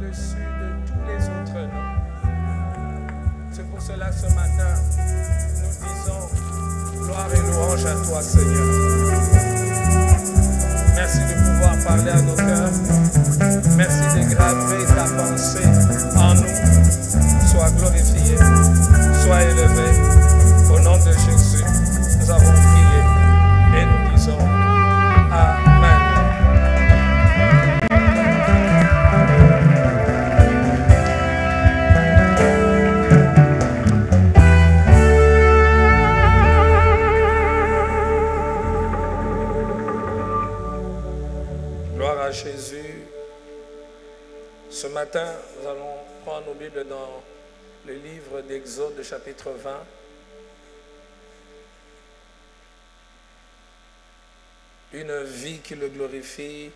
au-dessus de tous les autres noms. C'est pour cela ce matin, nous disons gloire et louange à toi, Seigneur. Merci de pouvoir parler à nos cœurs. Merci de graver ta pensée en nous. Sois glorifié, sois élevé. Au nom de Jésus, nous avons prié et nous disons Amen. Gloire à Jésus. Ce matin, nous allons prendre nos Bibles dans le livre d'Exode, chapitre 20. Une vie qui le glorifie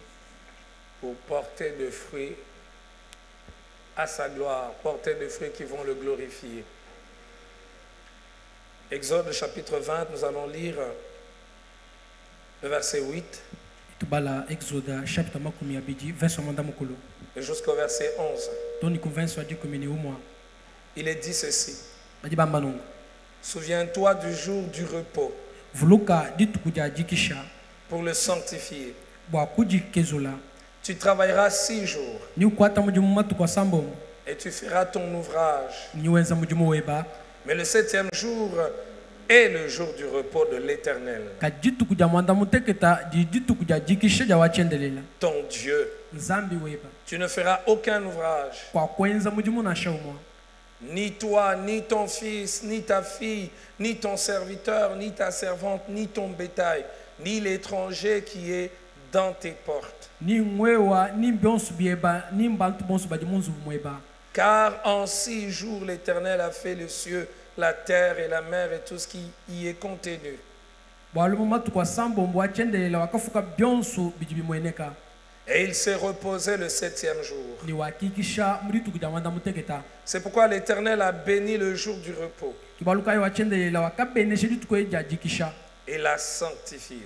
pour porter des fruits à sa gloire, porter des fruits qui vont le glorifier. Exode chapitre 20, nous allons lire le verset 8 et jusqu'au verset 11. Il est dit ceci. Souviens-toi du jour du repos pour le sanctifier. Tu travailleras 6 jours et tu feras ton ouvrage. Mais le 7e jour est le jour du repos de l'Éternel, ton Dieu. Tu ne feras aucun ouvrage, ni toi, ni ton fils, ni ta fille, ni ton serviteur, ni ta servante, ni ton bétail, ni l'étranger qui est dans tes portes. Car en 6 jours l'Éternel a fait les cieux, la terre et la mer et tout ce qui y est contenu. Et il s'est reposé le 7e jour. C'est pourquoi l'Éternel a béni le jour du repos et l'a sanctifié.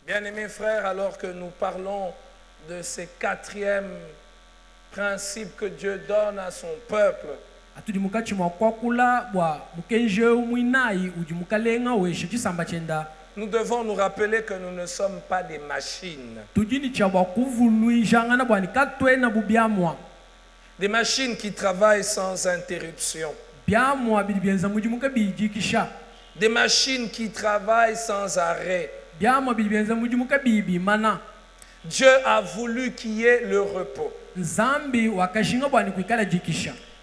Bien-aimés frères, alors que nous parlons de ces 4e principes que Dieu donne à son peuple, nous devons nous rappeler que nous ne sommes pas des machines. Des machines qui travaillent sans interruption. Des machines qui travaillent sans arrêt. Dieu a voulu qu'il y ait le repos.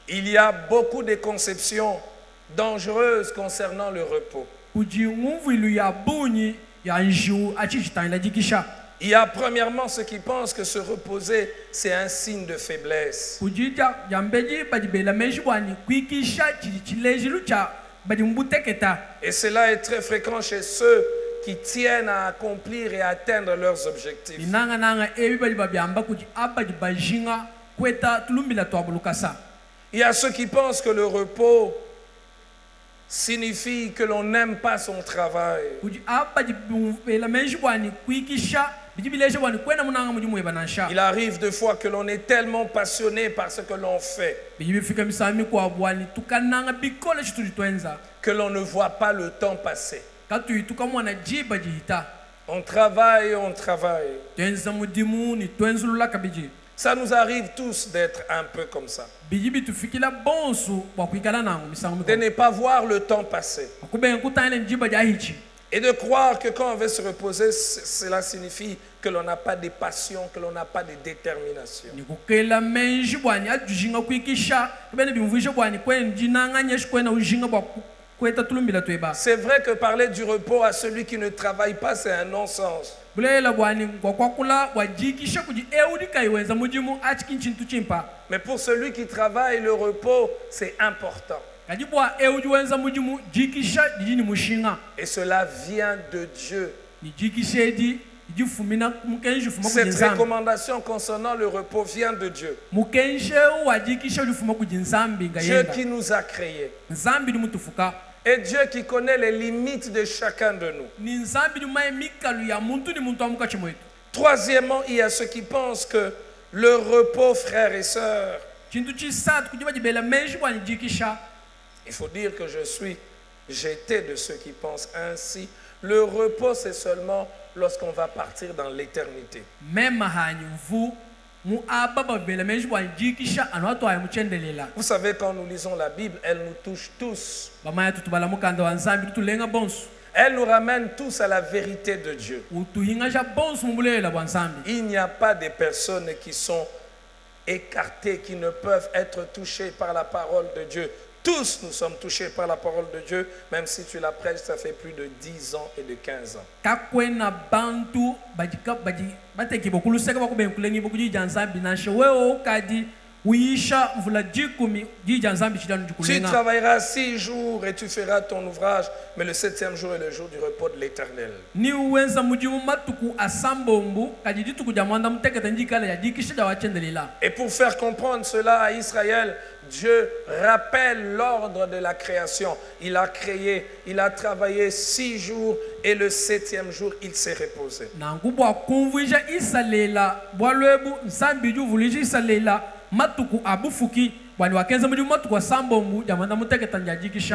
Il y a beaucoup de conceptions dangereuses concernant le repos. Il y a premièrement ceux qui pensent que se reposer, c'est un signe de faiblesse. Et cela est très fréquent chez ceux qui tiennent à accomplir et atteindre leurs objectifs. Il y a ceux qui pensent que le repos signifie que l'on n'aime pas son travail. Il arrive des fois que l'on est tellement passionné par ce que l'on fait que l'on ne voit pas le temps passer. On travaille, on travaille. Ça nous arrive tous d'être un peu comme ça. De ne pas voir le temps passer. Et de croire que quand on veut se reposer, cela signifie que l'on n'a pas de passion, que l'on n'a pas de détermination. C'est vrai que parler du repos à celui qui ne travaille pas, c'est un non-sens. Mais pour celui qui travaille, le repos, c'est important. Et cela vient de Dieu. Cette recommandation concernant le repos vient de Dieu. Dieu qui nous a créés. Et Dieu qui connaît les limites de chacun de nous. Troisièmement, il y a ceux qui pensent que Le repos, frères et sœurs. Il faut dire que j'étais de ceux qui pensent ainsi. Le repos, c'est seulement lorsqu'on va partir dans l'éternité. Vous savez, quand nous lisons la Bible, elle nous touche tous. Elle nous ramène tous à la vérité de Dieu. Il n'y a pas de personnes qui sont écartées, qui ne peuvent être touchées par la parole de Dieu. Tous nous sommes touchés par la parole de Dieu, même si tu la prêches, ça fait plus de 10 ans et de 15 ans. Tu travailleras 6 jours et tu feras ton ouvrage, mais le 7e jour est le jour du repos de l'Éternel. Et pour faire comprendre cela à Israël, Dieu rappelle l'ordre de la création. Il a créé, il a travaillé 6 jours et le 7e jour, il s'est reposé.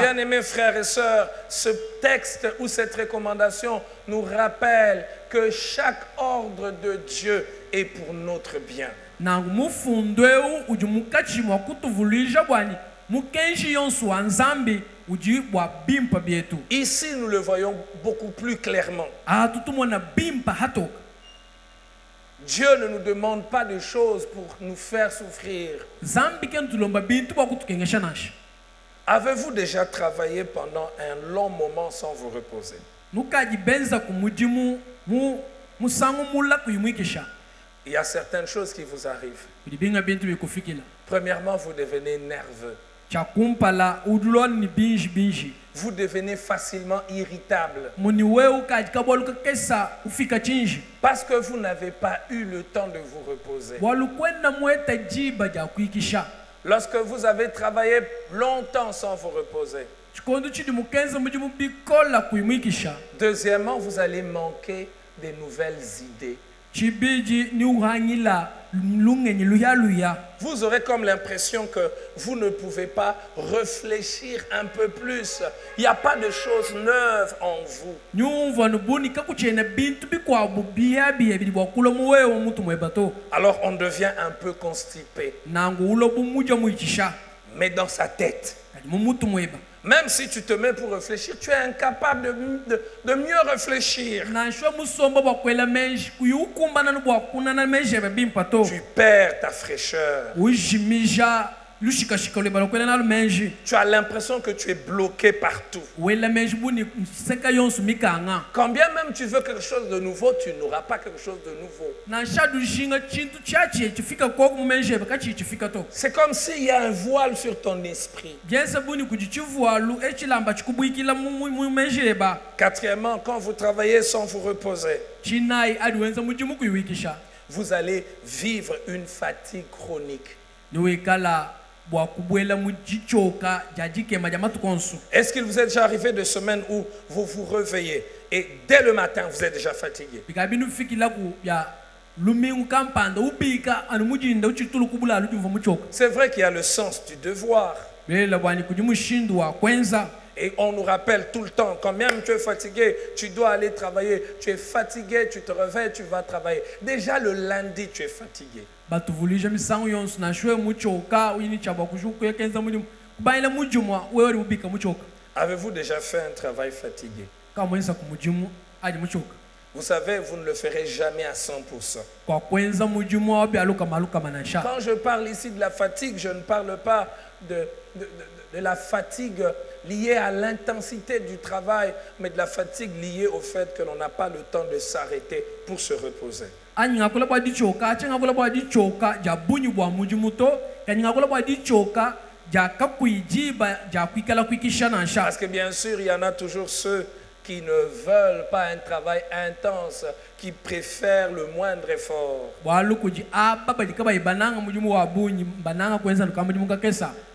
Bien-aimés frères et sœurs, ce texte ou cette recommandation nous rappelle que chaque ordre de Dieu est pour notre bien. Ici, nous le voyons beaucoup plus clairement. Dieu ne nous demande pas de choses pour nous faire souffrir. Avez-vous déjà travaillé pendant un long moment sans vous reposer? Il y a certaines choses qui vous arrivent. Premièrement, vous devenez nerveux. Vous devenez facilement irritable. Parce que vous n'avez pas eu le temps de vous reposer. Lorsque vous avez travaillé longtemps sans vous reposer. Deuxièmement, vous allez manquer des nouvelles idées. Vous aurez comme l'impression que vous ne pouvez pas réfléchir un peu plus. Il n'y a pas de choses neuves en vous. Alors on devient un peu constipé. Mais dans sa tête. Même si tu te mets pour réfléchir, tu es incapable de mieux réfléchir. Tu perds ta fraîcheur. Tu as l'impression que tu es bloqué partout. Quand bien même tu veux quelque chose de nouveau, tu n'auras pas quelque chose de nouveau. C'est comme s'il y a un voile sur ton esprit. Quatrièmement, quand vous travaillez sans vous reposer, vous allez vivre une fatigue chronique. Est-ce qu'il vous est déjà arrivé de semaines où vous vous réveillez et dès le matin vous êtes déjà fatigué? C'est vrai qu'il y a le sens du devoir. Et on nous rappelle tout le temps, quand même tu es fatigué, tu dois aller travailler. Tu es fatigué, tu te réveilles, tu vas travailler. Déjà le lundi, tu es fatigué. Avez-vous déjà fait un travail fatigué? Vous savez, vous ne le ferez jamais à 100%. Quand je parle ici de la fatigue, je ne parle pas de la fatigue liée à l'intensité du travail, mais de la fatigue liée au fait que l'on n'a pas le temps de s'arrêter pour se reposer. Parce que bien sûr, il y en a toujours ceux qui ne veulent pas un travail intense, qui préfèrent le moindre effort.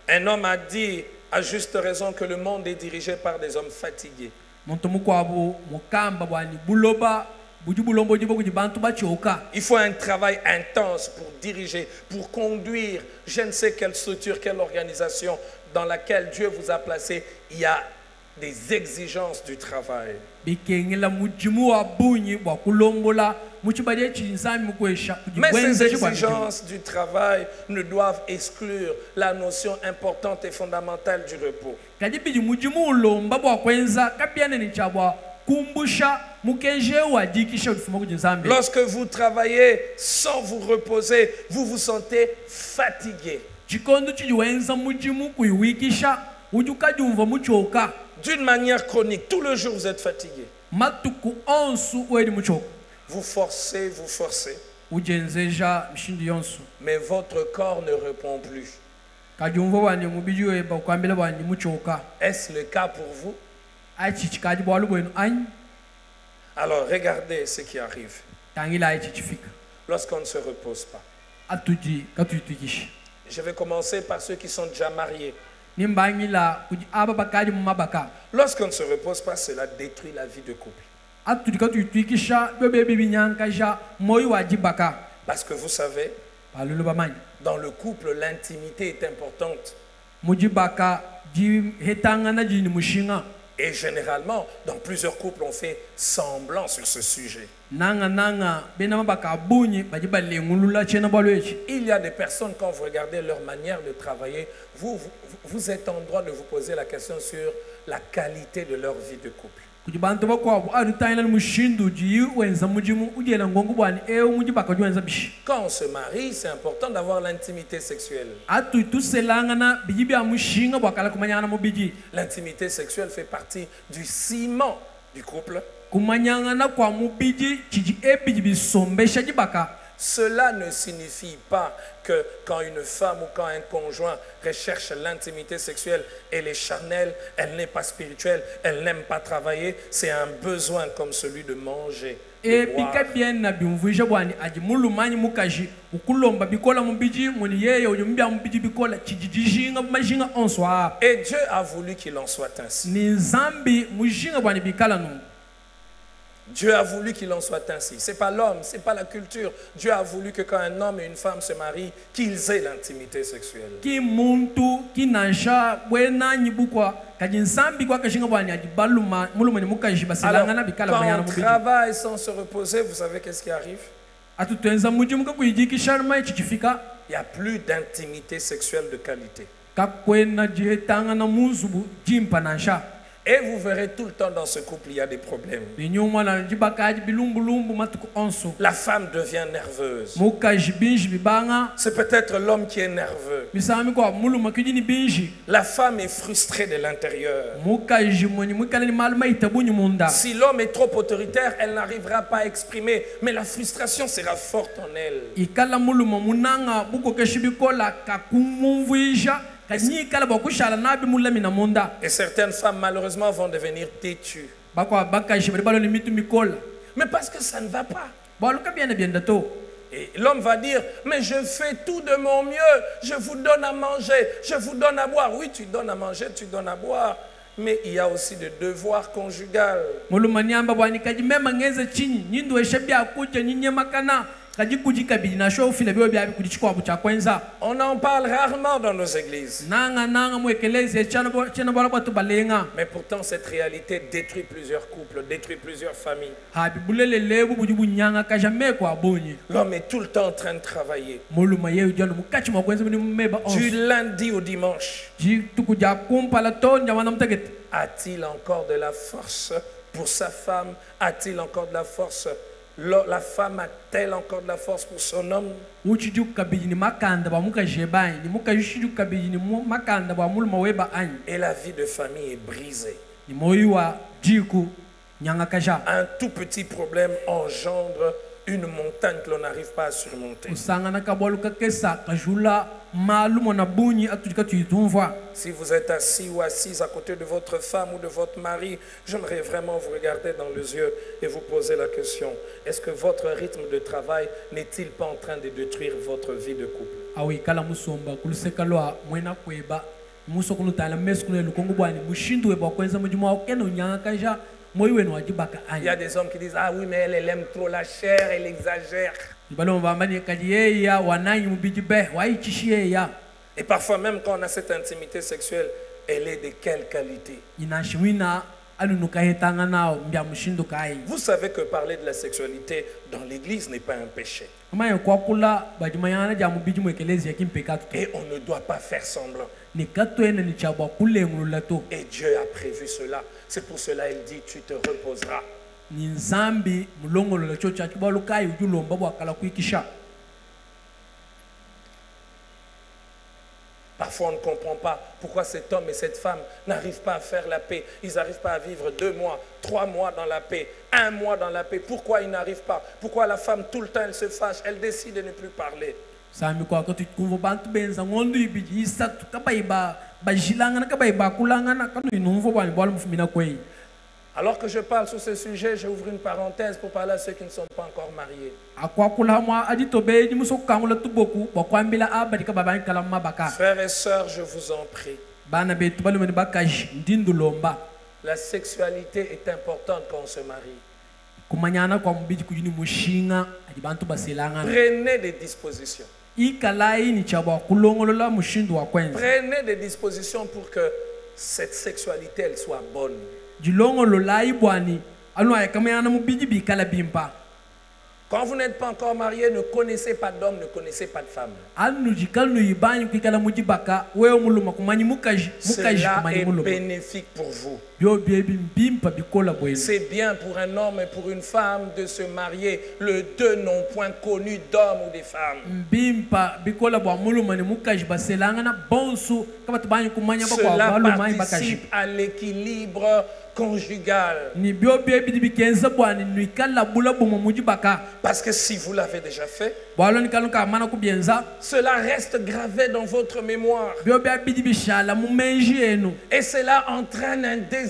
Un homme a dit à juste raison que le monde est dirigé par des hommes fatigués. Il faut un travail intense pour diriger, pour conduire je ne sais quelle structure, quelle organisation dans laquelle Dieu vous a placé. Il y a des exigences du travail. Mais ces exigences du travail ne doivent exclure la notion importante et fondamentale du repos. Lorsque vous travaillez sans vous reposer, vous vous sentez fatigué. D'une manière chronique, tout le jour vous êtes fatigué. Vous forcez, mais votre corps ne répond plus. Est-ce le cas pour vous? Alors regardez ce qui arrive lorsqu'on ne se repose pas. Je vais commencer par ceux qui sont déjà mariés. Lorsqu'on ne se repose pas, cela détruit la vie de couple. Parce que vous savez, dans le couple, l'intimité est importante. Et généralement, dans plusieurs couples, on fait semblant sur ce sujet. Il y a des personnes, quand vous regardez leur manière de travailler, vous êtes en droit de vous poser la question sur la qualité de leur vie de couple. Quand on se marie, c'est important d'avoir l'intimité sexuelle. L'intimité sexuelle fait partie du ciment du couple. Cela ne signifie pas que quand une femme ou quand un conjoint recherche l'intimité sexuelle, elle est charnelle, elle n'est pas spirituelle, elle n'aime pas travailler, c'est un besoin comme celui de manger. Et Dieu a voulu qu'il en soit ainsi. Dieu a voulu qu'il en soit ainsi. Ce n'est pas l'homme, ce n'est pas la culture. Dieu a voulu que quand un homme et une femme se marient, qu'ils aient l'intimité sexuelle. Alors, quand on travaille sans se reposer, vous savez qu'est-ce qui arrive? Il n'y a plus d'intimité sexuelle de qualité. Et vous verrez tout le temps dans ce couple, il y a des problèmes. La femme devient nerveuse. C'est peut-être l'homme qui est nerveux. La femme est frustrée de l'intérieur. Si l'homme est trop autoritaire, elle n'arrivera pas à exprimer. Mais la frustration sera forte en elle. Et certaines femmes, malheureusement, vont devenir têtues. Mais parce que ça ne va pas. Et l'homme va dire, mais je fais tout de mon mieux. Je vous donne à manger, je vous donne à boire. Oui, tu donnes à manger, tu donnes à boire. Mais il y a aussi des devoirs conjugaux. On en parle rarement dans nos églises. Mais pourtant, cette réalité détruit plusieurs couples, détruit plusieurs familles. L'homme est tout le temps en train de travailler. Du lundi au dimanche. A-t-il encore de la force pour sa femme? A-t-il encore de la force? La femme a-t-elle encore de la force pour son homme? Et la vie de famille est brisée. Un tout petit problème engendre une montagne que l'on n'arrive pas à surmonter. Si vous êtes assis ou assise à côté de votre femme ou de votre mari, j'aimerais vraiment vous regarder dans les yeux et vous poser la question. Est-ce que votre rythme de travail n'est-il pas en train de détruire votre vie de couple? Il y a des hommes qui disent, ah oui, mais elle aime trop la chair, elle exagère. Et parfois même quand on a cette intimité sexuelle, elle est de quelle qualité? Vous savez que parler de la sexualité dans l'église n'est pas un péché. Et on ne doit pas faire semblant. Et Dieu a prévu cela. C'est pour cela qu'il dit, tu te reposeras. Parfois on ne comprend pas pourquoi cet homme et cette femme n'arrivent pas à faire la paix. Ils n'arrivent pas à vivre 2 mois, 3 mois dans la paix, 1 mois dans la paix. Pourquoi ils n'arrivent pas? Pourquoi la femme tout le temps elle se fâche, elle décide de ne plus parler? Alors que je parle sur ce sujet, j'ouvre une parenthèse pour parler à ceux qui ne sont pas encore mariés. Frères et sœurs, je vous en prie. La sexualité est importante quand on se marie. Prenez des dispositions. Prenez des dispositions pour que cette sexualité elle soit bonne. Quand vous n'êtes pas encore marié, ne connaissez pas d'homme, ne connaissez pas de femme. Cela est bénéfique pour vous. C'est bien pour un homme et pour une femme de se marier. Les deux n'ont point connu d'homme ou de femme. Cela participe à l'équilibre conjugal. Parce que si vous l'avez déjà fait, cela reste gravé dans votre mémoire. Et cela entraîne un déséquilibre.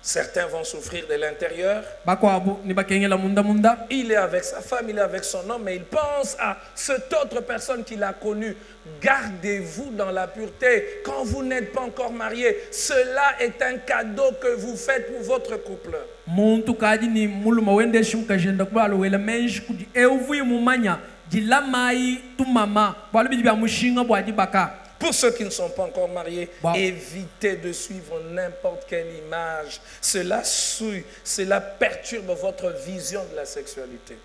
Certains vont souffrir de l'intérieur. Il est avec sa femme, il est avec son homme, mais il pense à cette autre personne qu'il a connue. Gardez-vous dans la pureté. Quand vous n'êtes pas encore marié, cela est un cadeau que vous faites pour votre couple. Pour ceux qui ne sont pas encore mariés, évitez de suivre n'importe quelle image. Cela perturbe votre vision de la sexualité.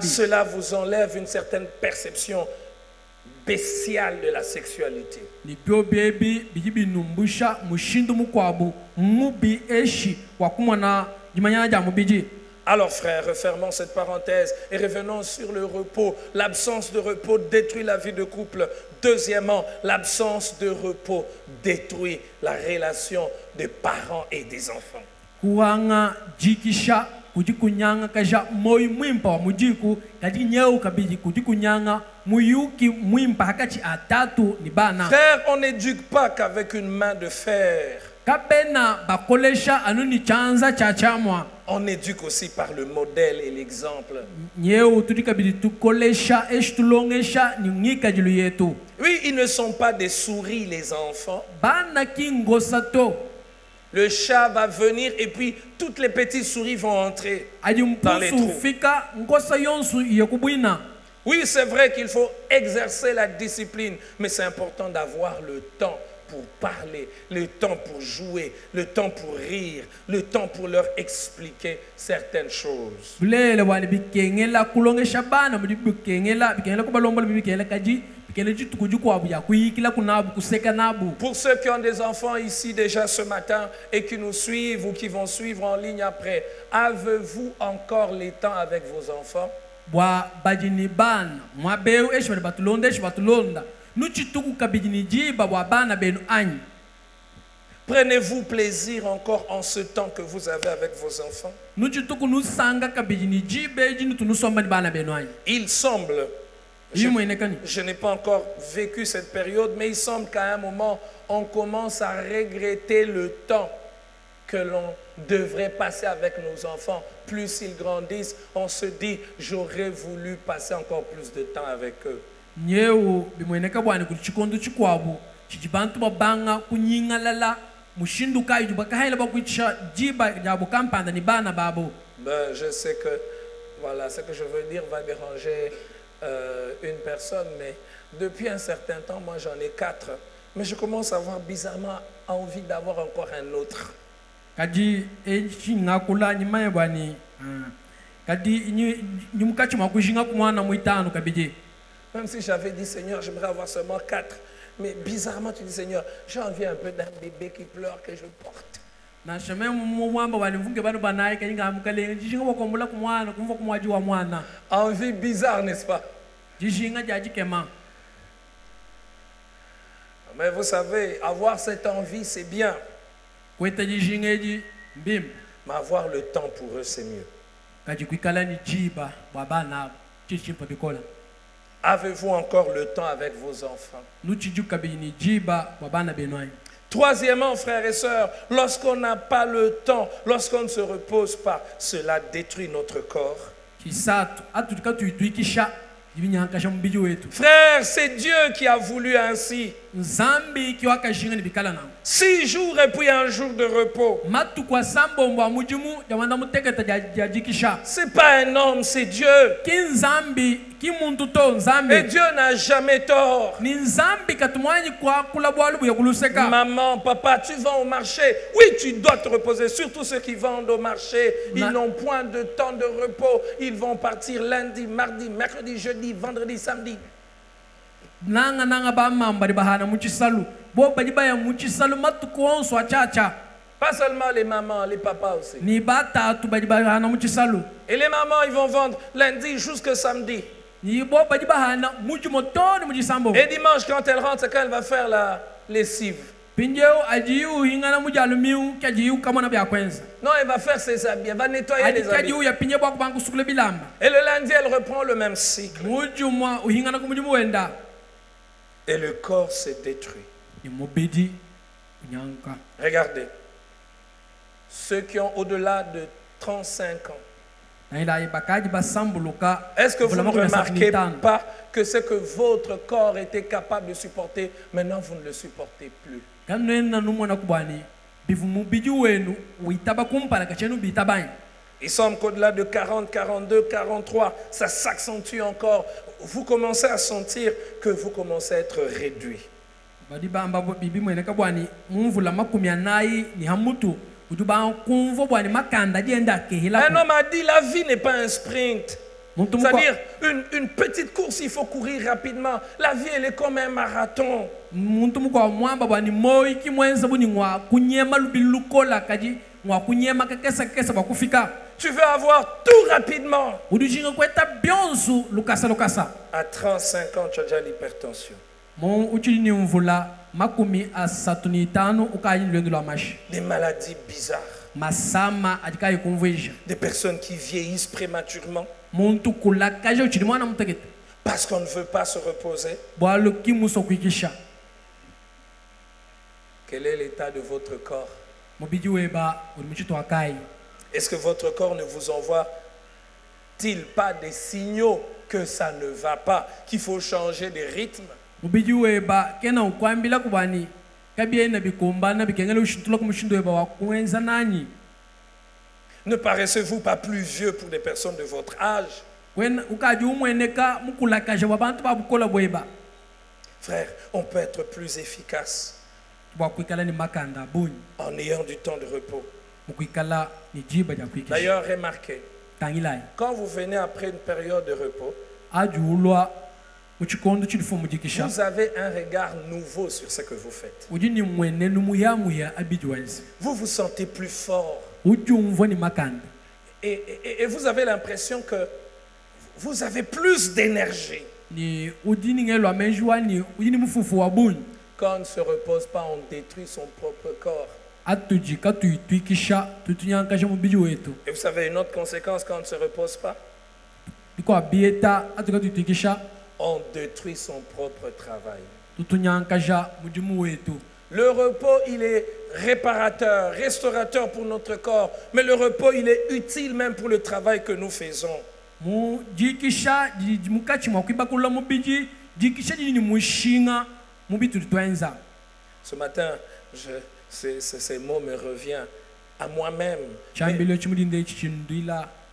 Cela vous enlève une certaine perception bestiale de la sexualité. Alors frères, refermons cette parenthèse et revenons sur le repos. L'absence de repos détruit la vie de couple. Deuxièmement, l'absence de repos détruit la relation des parents et des enfants. Frère, on n'éduque pas qu'avec une main de fer. On éduque aussi par le modèle et l'exemple. Oui, ils ne sont pas des souris, les enfants. Le chat va venir et puis toutes les petites souris vont entrer dans les trous. Oui, c'est vrai qu'il faut exercer la discipline, mais c'est important d'avoir le temps pour parler, le temps pour jouer, le temps pour rire, le temps pour leur expliquer certaines choses. Pour ceux qui ont des enfants ici déjà ce matin et qui nous suivent ou qui vont suivre en ligne après, avez-vous encore les temps avec vos enfants? Prenez-vous plaisir encore en ce temps que vous avez avec vos enfants? Il semble, je n'ai pas encore vécu cette période, mais il semble qu'à un moment, on commence à regretter le temps que l'on devrait passer avec nos enfants. Plus ils grandissent, on se dit, j'aurais voulu passer encore plus de temps avec eux. Ben, je sais que voilà, ce que je veux dire va déranger une personne, mais depuis un certain temps, moi j'en ai 4. Mais je commence à avoir bizarrement envie d'avoir encore un autre. Même si j'avais dit, Seigneur, j'aimerais avoir seulement 4. Mais bizarrement, tu dis, Seigneur, j'ai envie un peu d'un bébé qui pleure que je porte. Envie bizarre, n'est-ce pas? Mais vous savez, avoir cette envie, c'est bien. Mais avoir le temps pour eux, c'est mieux. Avez-vous encore le temps avec vos enfants? Troisièmement, frères et sœurs, lorsqu'on n'a pas le temps, lorsqu'on ne se repose pas, cela détruit notre corps. Frère, c'est Dieu qui a voulu ainsi. 6 jours et puis un jour de repos. C'est pas un homme, c'est Dieu. Et Dieu n'a jamais tort. Maman, papa, tu vas au marché. Oui, tu dois te reposer. Surtout ceux qui vendent au marché. Ils n'ont point de temps de repos. Ils vont partir lundi, mardi, mercredi, jeudi, vendredi, samedi. Pas seulement les mamans, les papas aussi. Et les mamans, ils vont vendre lundi jusqu'à samedi. Et dimanche, quand elle rentre, c'est quand elle va faire la lessive. Non, elle va faire ses habits, elle va nettoyer les habits. Et le lundi, elle reprend le même cycle. Et le corps se détruit. Regardez. Ceux qui ont au-delà de 35 ans. Est-ce que vous ne remarquez pas que ce que votre corps était capable de supporter, maintenant vous ne le supportez plus? Il semble qu'au-delà de 40, 42, 43, ça s'accentue encore. Vous commencez à sentir que vous commencez à être réduit. Un homme a dit, la vie n'est pas un sprint. C'est-à-dire, une petite course, il faut courir rapidement. La vie, elle est comme un marathon. Tu veux avoir tout rapidement. À 35 ans, tu as déjà l'hypertension. Des maladies bizarres. Des personnes qui vieillissent prématurément. Parce qu'on ne veut pas se reposer. Quel est l'état de votre corps? Est-ce que votre corps ne vous envoie-t-il pas des signaux que ça ne va pas, qu'il faut changer de rythme? Ne paraissez-vous pas plus vieux pour des personnes de votre âge? Frère, on peut être plus efficace en ayant du temps de repos. D'ailleurs, remarquez, quand vous venez après une période de repos, vous avez un regard nouveau sur ce que vous faites. Vous vous sentez plus fort. Et vous avez l'impression que vous avez plus d'énergie. Quand on ne se repose pas, on détruit son propre corps. Et vous savez une autre conséquence quand on ne se repose pas? On détruit son propre travail. Le repos, il est réparateur, restaurateur pour notre corps. Mais le repos, il est utile même pour le travail que nous faisons. Ce matin, ces mots me reviennent à moi-même.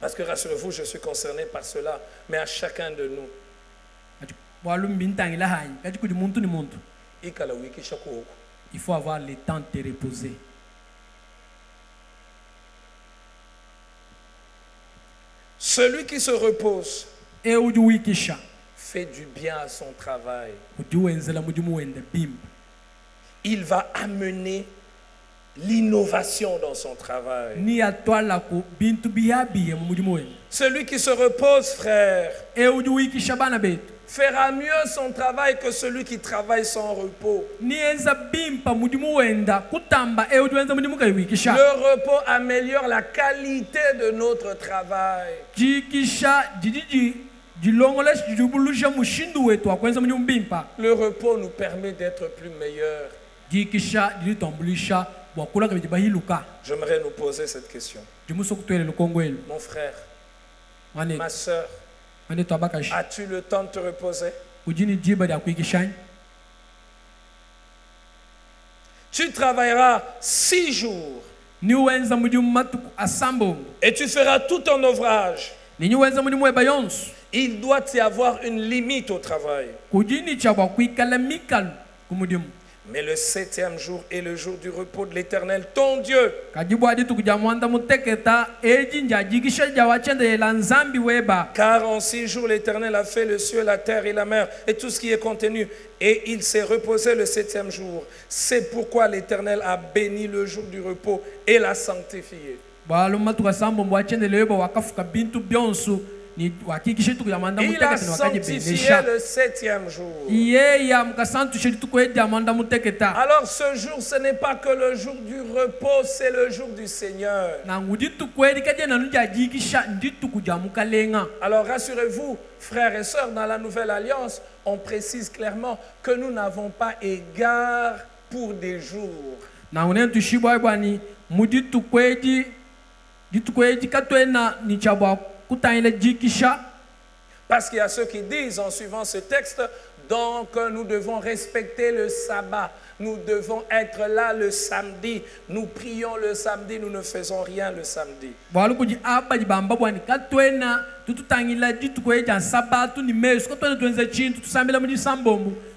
Parce que rassurez-vous, je suis concerné par cela, mais à chacun de nous. Il faut avoir le temps de te reposer. Celui qui se repose fait du bien à son travail. Il va amener l'innovation dans son travail. Celui qui se repose, frère, fera mieux son travail que celui qui travaille sans repos. Le repos améliore la qualité de notre travail. Le repos nous permet d'être plus meilleurs. J'aimerais nous poser cette question. Mon frère, ma soeur, as-tu le temps de te reposer? Tu travailleras 6 jours et tu feras tout ton ouvrage. Il doit y avoir une limite au travail. Mais le 7e jour est le jour du repos de l'Éternel, ton Dieu. Car en 6 jours, l'Éternel a fait le ciel, la terre et la mer et tout ce qui est contenu. Et il s'est reposé le 7e jour. C'est pourquoi l'Éternel a béni le jour du repos et l'a sanctifié. Il a sanctifié le 7e jour. Alors ce jour, ce n'est pas que le jour du repos, c'est le jour du Seigneur. Alors rassurez-vous, frères et sœurs, dans la Nouvelle Alliance, on précise clairement que nous n'avons pas égard pour des jours. Parce qu'il y a ceux qui disent en suivant ce texte, donc nous devons respecter le sabbat, nous devons être là le samedi, nous prions le samedi, nous ne faisons rien le samedi.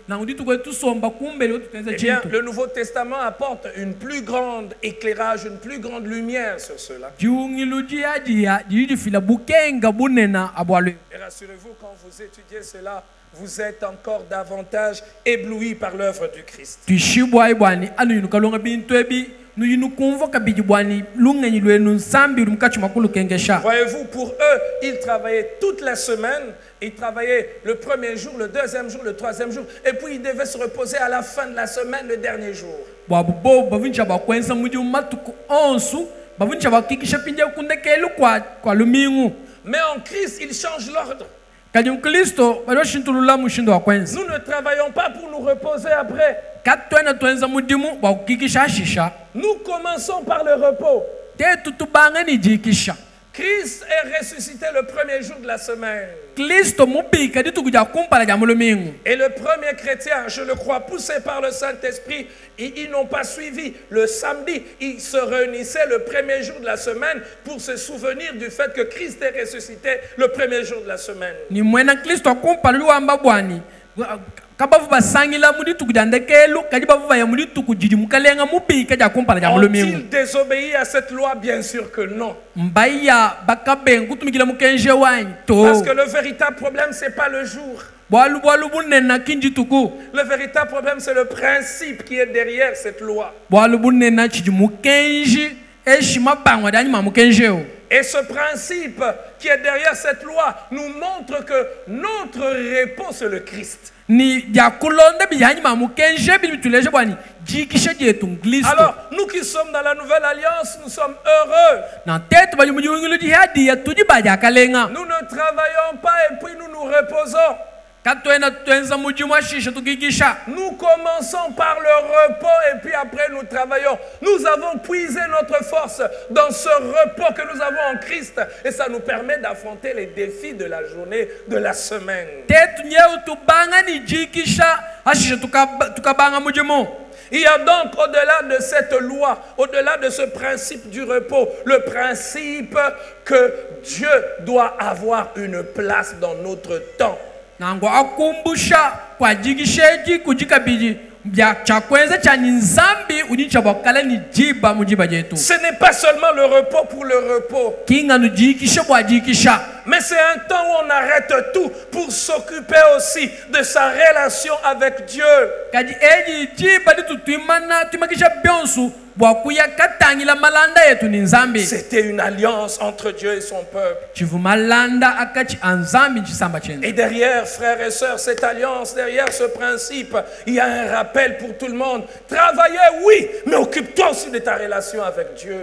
Eh bien, le Nouveau Testament apporte une plus grande éclairage, une plus grande lumière sur cela. Et rassurez-vous, quand vous étudiez cela, vous êtes encore davantage ébloui par l'œuvre du Christ. Voyez-vous, pour eux, ils travaillaient toute la semaine. Ils travaillaient le premier jour, le deuxième jour, le troisième jour. Et puis ils devaient se reposer à la fin de la semaine, le dernier jour. Mais en Christ, il change l'ordre. Nous ne travaillons pas pour nous reposer après. Nous commençons par le repos. Christ est ressuscité le premier jour de la semaine. Et le premier chrétien, je le crois, poussé par le Saint-Esprit, ils n'ont pas suivi le samedi. Ils se réunissaient le premier jour de la semaine pour se souvenir du fait que Christ est ressuscité le premier jour de la semaine. Ont-ils désobéi à cette loi? Bien sûr que non. Parce que le véritable problème, ce n'est pas le jour. Le véritable problème, c'est le principe qui est derrière cette loi. Et ce principe qui est derrière cette loi nous montre que notre repos, c'est le Christ. Alors, nous qui sommes dans la Nouvelle Alliance, nous sommes heureux. Nous ne travaillons pas et puis nous nous reposons. Nous commençons par le repos et puis nous travaillons, nous avons puisé notre force dans ce repos que nous avons en Christ. Et ça nous permet d'affronter les défis de la journée, de la semaine. Il y a donc au-delà de cette loi, au-delà de ce principe du repos, le principe que Dieu doit avoir une place dans notre temps. Ce n'est pas seulement le repos pour le repos, mais c'est un temps où on arrête tout pour s'occuper aussi de sa relation avec Dieu. C'était une alliance entre Dieu et son peuple. Et derrière, frères et sœurs, cette alliance, derrière ce principe, il y a un rappel pour tout le monde. Travaillez, oui, mais occupe-toi aussi de ta relation avec Dieu.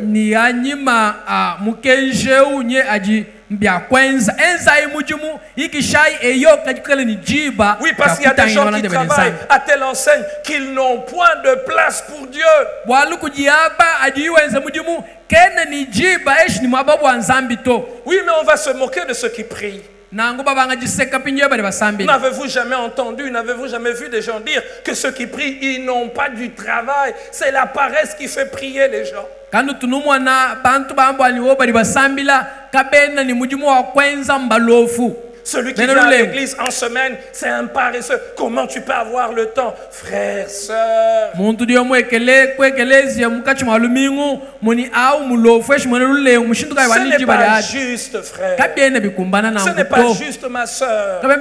Oui, parce qu'il y a des gens qui travaillent à telle enseigne qu'ils n'ont point de place pour Dieu. Oui, mais on va se moquer de ceux qui prient. N'avez-vous jamais entendu, n'avez-vous jamais vu des gens dire que ceux qui prient, ils n'ont pas du travail? C'est la paresse qui fait prier les gens. Celui qui vient à l'église en semaine, c'est un paresseux. Comment tu peux avoir le temps, frère, sœur? Ce n'est pas juste, frère. Ce n'est pas juste, ma sœur. Que tu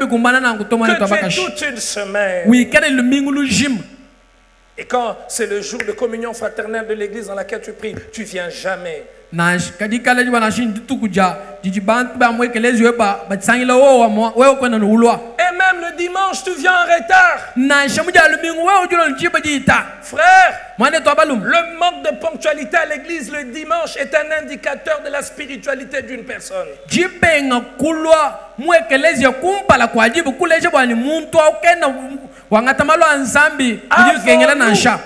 aies toute une semaine. Et quand c'est le jour de communion fraternelle de l'église dans laquelle tu pries, tu viens jamais. Et même le dimanche, tu viens en retard. Frère, le manque de ponctualité à l'église le dimanche est un indicateur de la spiritualité d'une personne.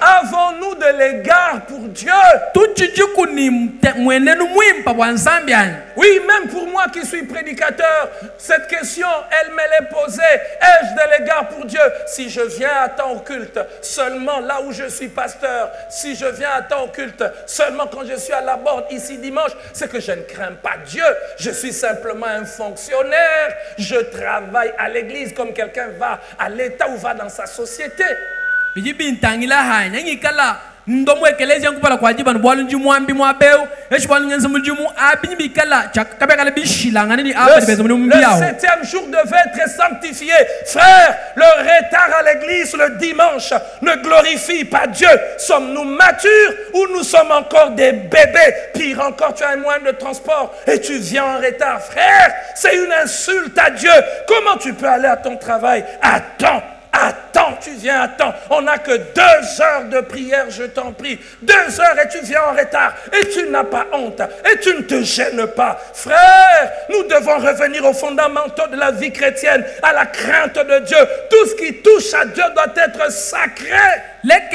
Avons-nous de l'égard pour Dieu? Oui, même pour moi qui suis prédicateur, cette question, elle me l'est posée. Ai-je de l'égard pour Dieu? Si je viens à temps au culte, seulement là où je suis pasteur, si je viens à temps au culte, seulement quand je suis à la borne ici dimanche, c'est que je ne crains pas Dieu. Je suis simplement un fonctionnaire. Je travaille à l'église comme quelqu'un va à l'État ou va dans sa société. C'est le 7e jour devait être sanctifié. Frère, le retard à l'église le dimanche ne glorifie pas Dieu. Sommes-nous matures ou nous sommes encore des bébés? Pire encore, tu as un moyen de transport et tu viens en retard. Frère, c'est une insulte à Dieu. Comment tu peux aller à ton travail à temps? Attends, tu viens à temps. On n'a que 2 heures de prière, je t'en prie. 2 heures et tu viens en retard. Et tu n'as pas honte. Et tu ne te gênes pas. Frère, nous devons revenir aux fondamentaux de la vie chrétienne, à la crainte de Dieu. Tout ce qui touche à Dieu doit être sacré. Il est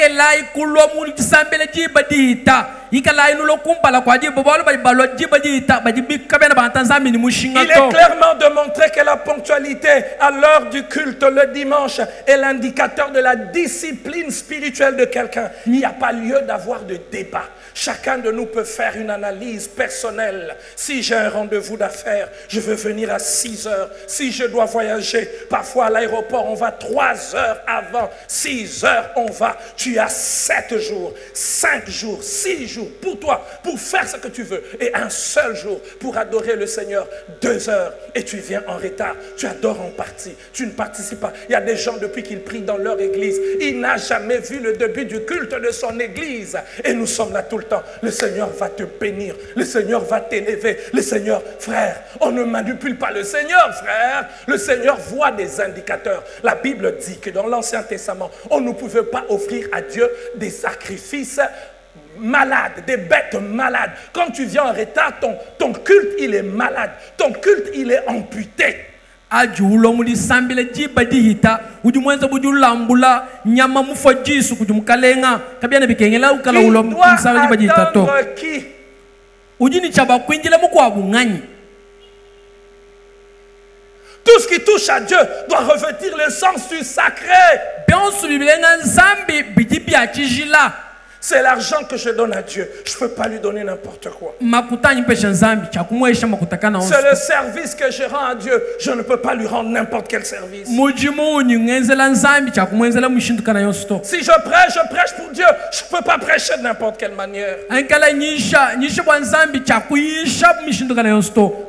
clairement démontré que la ponctualité à l'heure du culte le dimanche est l'indicateur de la discipline spirituelle de quelqu'un. Il n'y a pas lieu d'avoir de débat. Chacun de nous peut faire une analyse personnelle. Si j'ai un rendez-vous d'affaires, je veux venir à 6 heures. Si je dois voyager, parfois à l'aéroport, on va 3 heures avant. 6 heures, on va. Tu as 7 jours, 5 jours, 6 jours pour toi, pour faire ce que tu veux. Et un seul jour pour adorer le Seigneur. 2 heures et tu viens en retard. Tu adores en partie. Tu ne participes pas. Il y a des gens depuis qu'ils prient dans leur église, il n'a jamais vu le début du culte de son église. Et nous sommes là tout le temps. Le Seigneur va te bénir. Le Seigneur va t'élever. Le Seigneur, frère, on ne manipule pas le Seigneur, frère. Le Seigneur voit des indicateurs. La Bible dit que dans l'Ancien Testament, on ne pouvait pas offrir à Dieu des sacrifices malades, des bêtes malades. Quand tu viens en retard, ton culte, il est malade. Ton culte, il est amputé. ajulo muli sambile jiba dihita ujumwenza bujulambula nyama mufajisu kujumkalenga kabiana bikengela ukala ulo msala jiba dihita to ujini chaba kwinjila mukwa bunganyi. Tout ce qui touche à Dieu doit revêtir le sens du sacré. C'est l'argent que je donne à Dieu. Je ne peux pas lui donner n'importe quoi. C'est le service que je rends à Dieu. Je ne peux pas lui rendre n'importe quel service. Si je prêche pour Dieu. Je ne peux pas prêcher de n'importe quelle manière.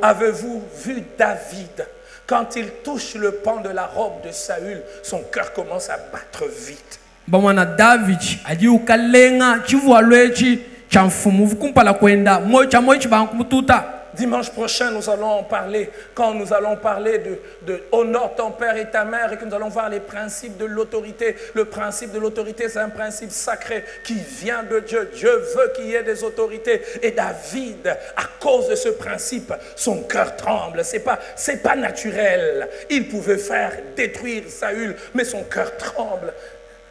Avez-vous vu David? Quand il touche le pan de la robe de Saül, son cœur commence à battre vite. Bamwana David ukalenga chivualwechi chamfumu kumpala kwenda moyo cha moyo chibankumututa. Dimanche prochain, nous allons en parler. Quand nous allons parler de honore ton père et ta mère et que nous allons voir les principes de l'autorité. Le principe de l'autorité, c'est un principe sacré qui vient de Dieu. Dieu veut qu'il y ait des autorités. Et David, à cause de ce principe, son cœur tremble. C'est pas naturel. Il pouvait faire détruire Saül, mais son cœur tremble.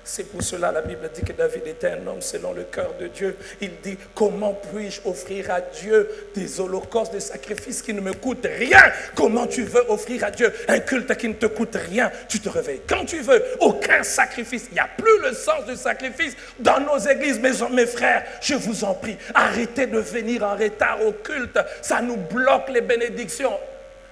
C'est pour cela la Bible dit que David était un homme selon le cœur de Dieu. Il dit, comment puis-je offrir à Dieu des holocaustes, des sacrifices qui ne me coûtent rien? Comment tu veux offrir à Dieu un culte qui ne te coûte rien? Tu te réveilles quand tu veux, aucun sacrifice. Il n'y a plus le sens du sacrifice dans nos églises. Mes frères, je vous en prie, arrêtez de venir en retard au culte. Ça nous bloque les bénédictions.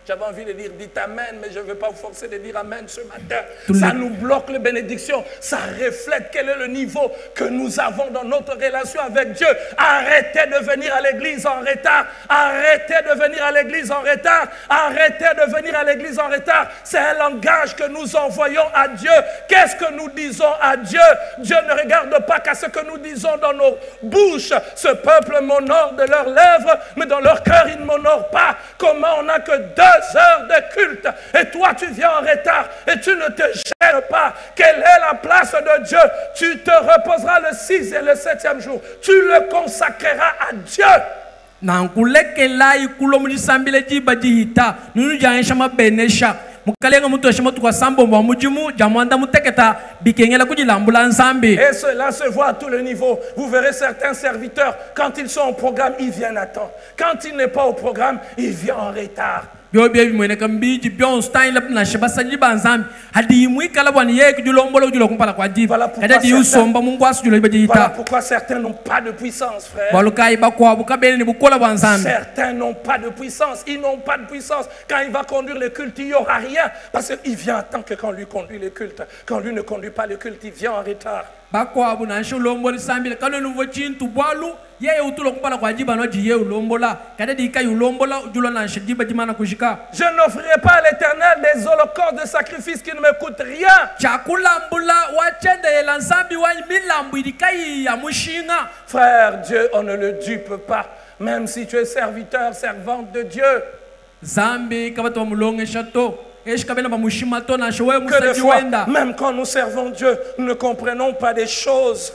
J'avais envie de dire, dites Amen, mais je ne vais pas vous forcer de dire Amen ce matin. Ça nous bloque les bénédictions. Ça reflète quel est le niveau que nous avons dans notre relation avec Dieu. Arrêtez de venir à l'église en retard. Arrêtez de venir à l'église en retard. Arrêtez de venir à l'église en retard. C'est un langage que nous envoyons à Dieu. Qu'est-ce que nous disons à Dieu? Dieu ne regarde pas qu'à ce que nous disons dans nos bouches. Ce peuple m'honore de leurs lèvres, mais dans leur cœur, ils ne m'honorent pas. Comment on n'a que 2 heures de culte et toi tu viens en retard et tu ne te gênes pas? Quelle est la place de Dieu? Tu te reposeras le 6 et le 7e jour. Tu le consacreras à Dieu. Et cela se voit à tous les niveaux. Vous verrez certains serviteurs, quand ils sont au programme, ils viennent à temps. Quand il n'est pas au programme, ils viennent en retard. Voilà pourquoi certains n'ont pas de puissance, frère. Certains n'ont pas de puissance. Ils n'ont pas de puissance. Quand il va conduire le culte, il n'y aura rien. Parce qu'il vient à temps que quand lui conduit le culte. Quand lui ne conduit pas le culte, il vient en retard. Je n'offrirai pas à l'Éternel des holocaustes de sacrifices qui ne me coûtent rien. Frère, Dieu, on ne le dupe pas. Même si tu es serviteur, servante de Dieu. Que des fois, même quand nous servons Dieu, nous ne comprenons pas des choses.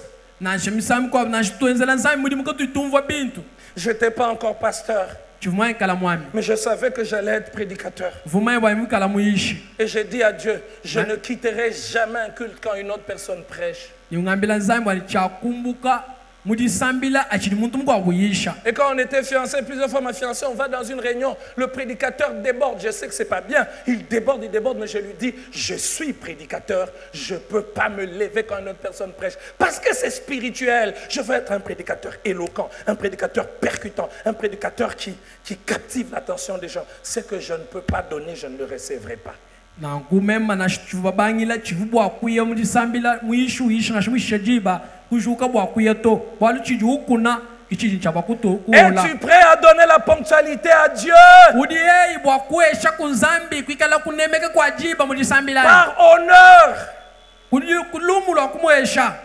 Je n'étais pas encore pasteur, mais je savais que j'allais être prédicateur. Et j'ai dit à Dieu, je ne quitterai jamais un culte quand une autre personne prêche. Et quand on était fiancés, plusieurs fois ma fiancée, on va dans une réunion, le prédicateur déborde, je sais que c'est pas bien, il déborde, mais je lui dis, je suis prédicateur, je ne peux pas me lever quand une autre personne prêche, parce que c'est spirituel. Je veux être un prédicateur éloquent, un prédicateur percutant, un prédicateur qui captive l'attention des gens. Ce que je ne peux pas donner, je ne le recevrai pas. Es-tu prêt à donner la ponctualité à Dieu? Par honneur,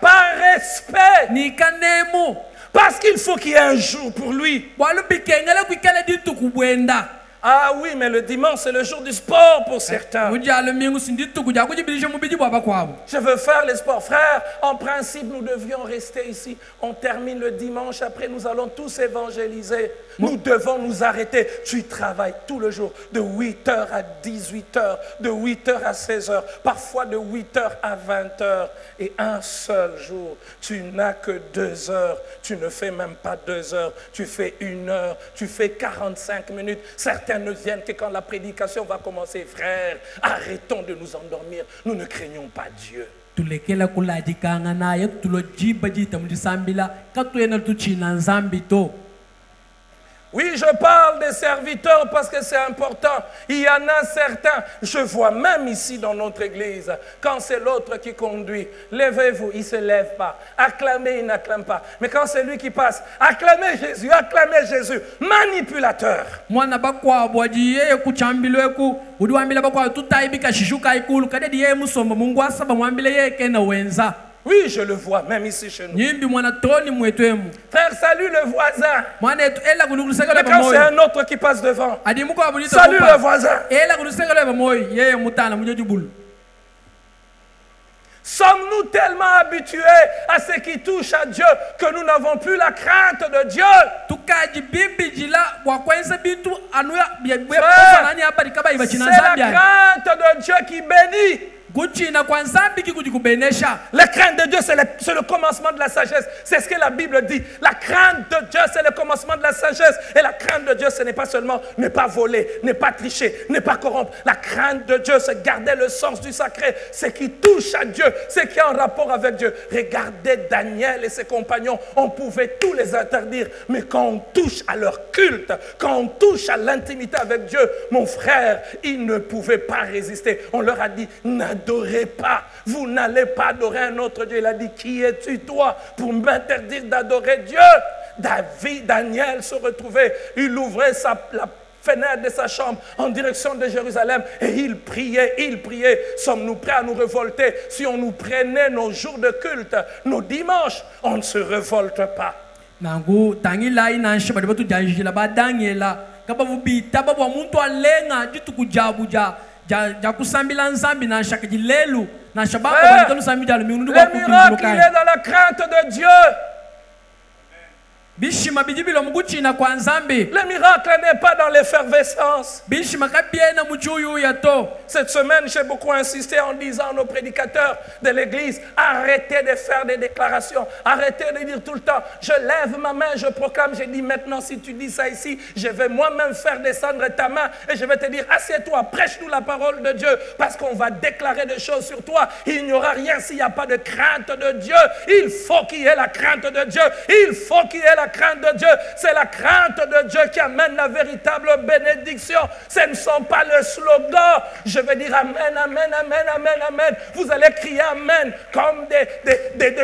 par respect, parce qu'il faut qu'il y ait un jour pour lui. Ah oui, mais le dimanche, c'est le jour du sport pour certains. Je veux faire les sports. Frère, en principe, nous devions rester ici. On termine le dimanche, après nous allons tous évangéliser. Nous devons nous arrêter. Tu travailles tout le jour, de 8h à 18h, de 8h à 16h, parfois de 8h à 20h. Et un seul jour, tu n'as que 2 heures. Tu ne fais même pas 2 heures. Tu fais 1 heure, tu fais 45 minutes. Certains ne viennent que quand la prédication va commencer. Frère, arrêtons de nous endormir. Nous ne craignons pas Dieu. Oui, je parle des serviteurs parce que c'est important. Il y en a certains, je vois même ici dans notre église, quand c'est l'autre qui conduit, levez-vous, il ne se lève pas. Acclamez, il n'acclame pas. Mais quand c'est lui qui passe, acclamez Jésus, manipulateur. Oui, je le vois, même ici chez nous. Frère, salue le voisin. Mais quand c'est un autre qui passe devant, salue le voisin. Sommes-nous tellement habitués à ce qui touche à Dieu que nous n'avons plus la crainte de Dieu? C'est la crainte de Dieu qui bénit. La crainte de Dieu, c'est le commencement de la sagesse. C'est ce que la Bible dit. La crainte de Dieu, c'est le commencement de la sagesse. Et la crainte de Dieu, ce n'est pas seulement ne pas voler, ne pas tricher, ne pas corrompre. La crainte de Dieu, c'est garder le sens du sacré. Ce qui touche à Dieu, ce qui est en rapport avec Dieu. Regardez Daniel et ses compagnons. On pouvait tous les interdire. Mais quand on touche à leur culte, quand on touche à l'intimité avec Dieu, mon frère, ils ne pouvaient pas résister. On leur a dit, n'adorez pas, vous n'allez pas adorer un autre Dieu. Il a dit, qui es-tu toi pour m'interdire d'adorer Dieu? Daniel se retrouvait, il ouvrait la fenêtre de sa chambre en direction de Jérusalem et il priait. Sommes-nous prêts à nous révolter? Si on nous prenait nos jours de culte, nos dimanches, on ne se révolte pas. Frère, le miracle, il est dans la crainte de Dieu. Le miracle n'est pas dans l'effervescence. Cette semaine, j'ai beaucoup insisté en disant à nos prédicateurs de l'église, arrêtez de faire des déclarations, arrêtez de dire tout le temps, je lève ma main, je proclame, j'ai dit maintenant si tu dis ça ici, je vais moi-même faire descendre ta main et je vais te dire, assieds-toi, prêche-nous la parole de Dieu parce qu'on va déclarer des choses sur toi. Il n'y aura rien s'il n'y a pas de crainte de Dieu. Il faut qu'il y ait la crainte de Dieu. Il faut qu'il y ait la crainte de Dieu. C'est la crainte de Dieu qui amène la véritable bénédiction. Ce ne sont pas les slogans. Je vais dire amen, amen, amen, amen, amen. Vous allez crier amen comme des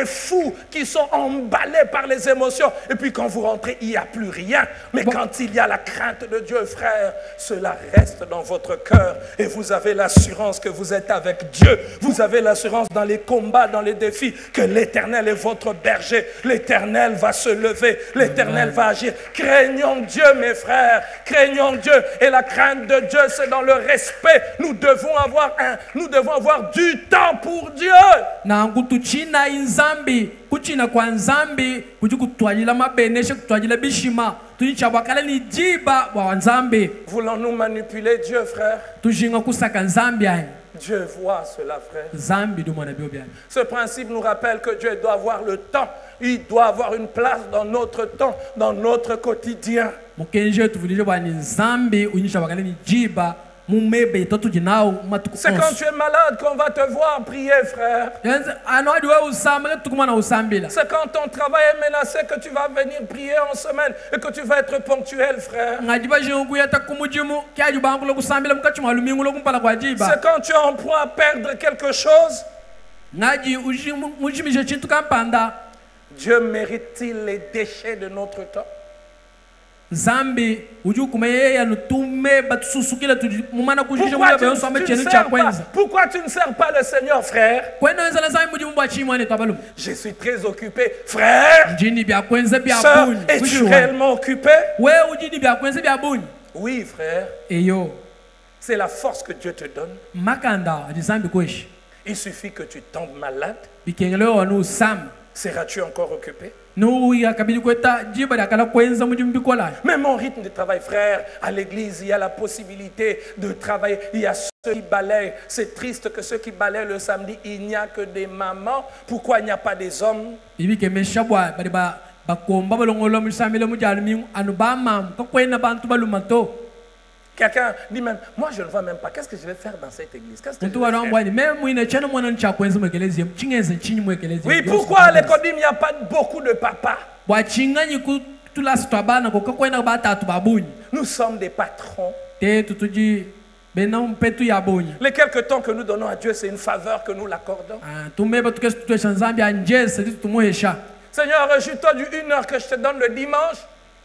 fous qui sont emballés par les émotions. Et puis quand vous rentrez, il n'y a plus rien. Mais quand il y a la crainte de Dieu, frère, cela reste dans votre cœur. Et vous avez l'assurance que vous êtes avec Dieu. Vous avez l'assurance dans les combats, dans les défis, que l'Éternel est votre berger. L'Éternel va se lever. L'Éternel va agir. Craignons Dieu, mes frères. Craignons Dieu. Et la crainte de Dieu, c'est dans le respect. Nous devons avoir du temps pour Dieu. Voulons-nous manipuler Dieu, frère? Dieu voit cela, frère. Ce principe nous rappelle que Dieu doit avoir le temps. Il doit avoir une place dans notre temps, dans notre quotidien. C'est quand tu es malade qu'on va te voir prier, frère. C'est quand ton travail est menacé que tu vas venir prier en semaine et que tu vas être ponctuel, frère. C'est quand tu es en proie à perdre quelque chose. Dieu mérite-t-il les déchets de notre temps? Pourquoi tu ne sers pas le Seigneur, frère? Je suis très occupé, frère. Sœur, es-tu réellement occupé? Oui, frère, eyo c'est la force que Dieu te donne. makanda rizambi kweshi Il suffit que tu tombes malade. bikengele wanu sam Seras-tu encore occupé? no ya kabili kweta jiba dakala kwenza mujumbi kola. Mais mon rythme de travail, frère, à l'église, il y a la possibilité de travailler. Il y a ceux qui balayent. C'est triste que ceux qui balayent le samedi, il n'y a que des mamans. Pourquoi il n'y a pas des hommes? Ibi ke meshabwa bari ba bakomba balongolo musamile mujalmi anu ba mam ko kwena bantu balumato. Quelqu'un dit même, moi je ne vois même pas, qu'est-ce que je vais faire dans cette église? Qu'est-ce que je Ntu vais wa faire? rambwani me muina chana mwana ncha kwenza mwekelezi mchingenze nchini mwekelezi. Oui, pourquoi à l'école il n'y a pas beaucoup de papas? Bwa chinganyi ku tulasi twabana ko kwena batatu babunyi. Nous sommes des patrons. Te tutuji bena mpetu ya bunyi. Les quelques temps que nous donnons à Dieu, c'est une faveur que nous l'accordons. Tumeba tukesu tutwesha nzambi anjese tumuhesha. Seigneur, réjouis-toi du 1 heure que je te donne le dimanche.